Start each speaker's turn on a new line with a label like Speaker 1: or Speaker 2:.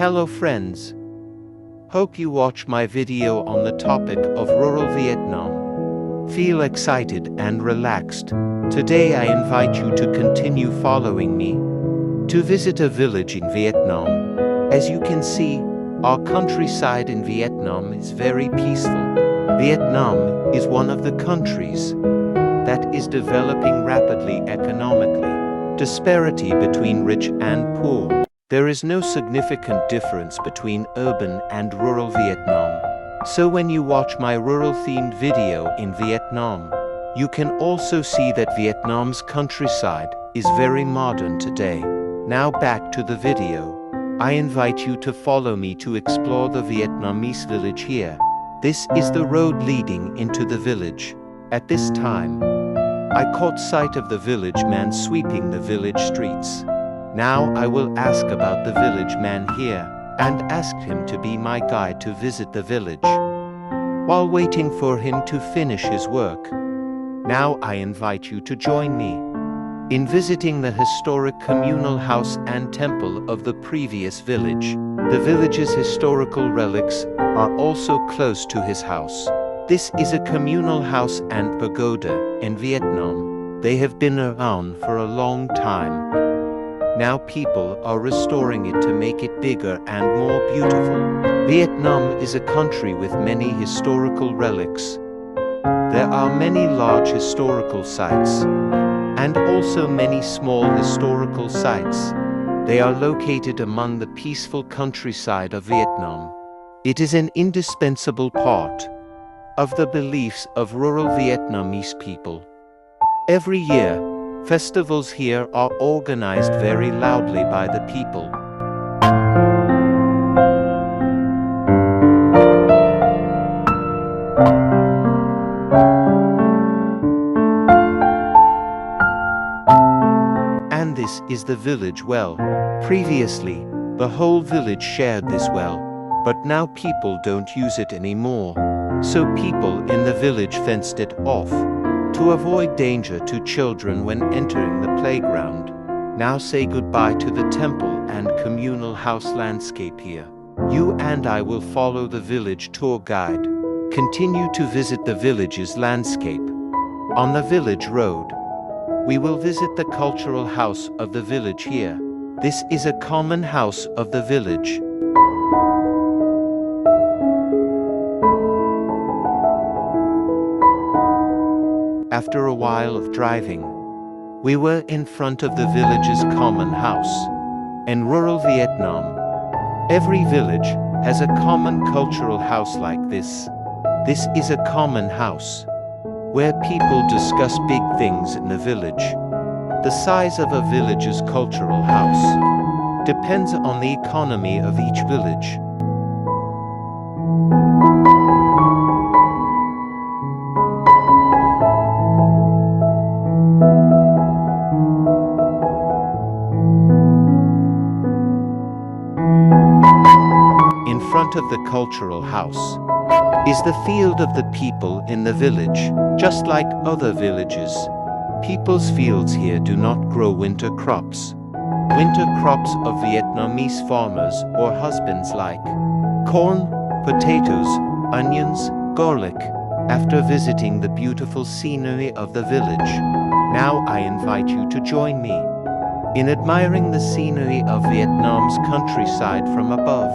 Speaker 1: Hello friends. Hope you watch my video on the topic of rural Vietnam. Feel excited and relaxed. Today I invite you to continue following me to visit a village in Vietnam. As you can see, our countryside in Vietnam is very peaceful. Vietnam is one of the countries that is developing rapidly economically. Disparity between rich and poor. There is no significant difference between urban and rural Vietnam. So when you watch my rural-themed video in Vietnam, you can also see that Vietnam's countryside is very modern today. Now back to the video. I invite you to follow me to explore the Vietnamese village here. This is the road leading into the village. At this time, I caught sight of the village man sweeping the village streets. Now I will ask about the village man here, and asked him to be my guide to visit the village. While waiting for him to finish his work, now I invite you to join me in visiting the historic communal house and temple of the previous village. The village's historical relics are also close to his house. This is a communal house and pagoda in Vietnam. They have been around for a long time. Now people are restoring it to make it bigger and more beautiful. Vietnam is a country with many historical relics. There are many large historical sites, and also many small historical sites. They are located among the peaceful countryside of Vietnam. It is an indispensable part of the beliefs of rural Vietnamese people. Every year, festivals here are organized very loudly by the people. And this is the village well. Previously, the whole village shared this well, but now people don't use it anymore. So people in the village fenced it off to avoid danger to children when entering the playground. Now say goodbye to the temple and communal house landscape here. You and I will follow the village tour guide. Continue to visit the village's landscape. On the village road, we will visit the cultural house of the village here. This is a common house of the village. After a while of driving, we were in front of the village's common house. In rural Vietnam, every village has a common cultural house like this. This is a common house where people discuss big things in the village. The size of a village's cultural house depends on the economy of each village. In front of the cultural house is the field of the people in the village. Just like other villages, people's fields here do not grow winter crops. Winter crops of Vietnamese farmers or husbands like corn, potatoes, onions, garlic. After visiting the beautiful scenery of the village, now I invite you to join me in admiring the scenery of Vietnam's countryside from above.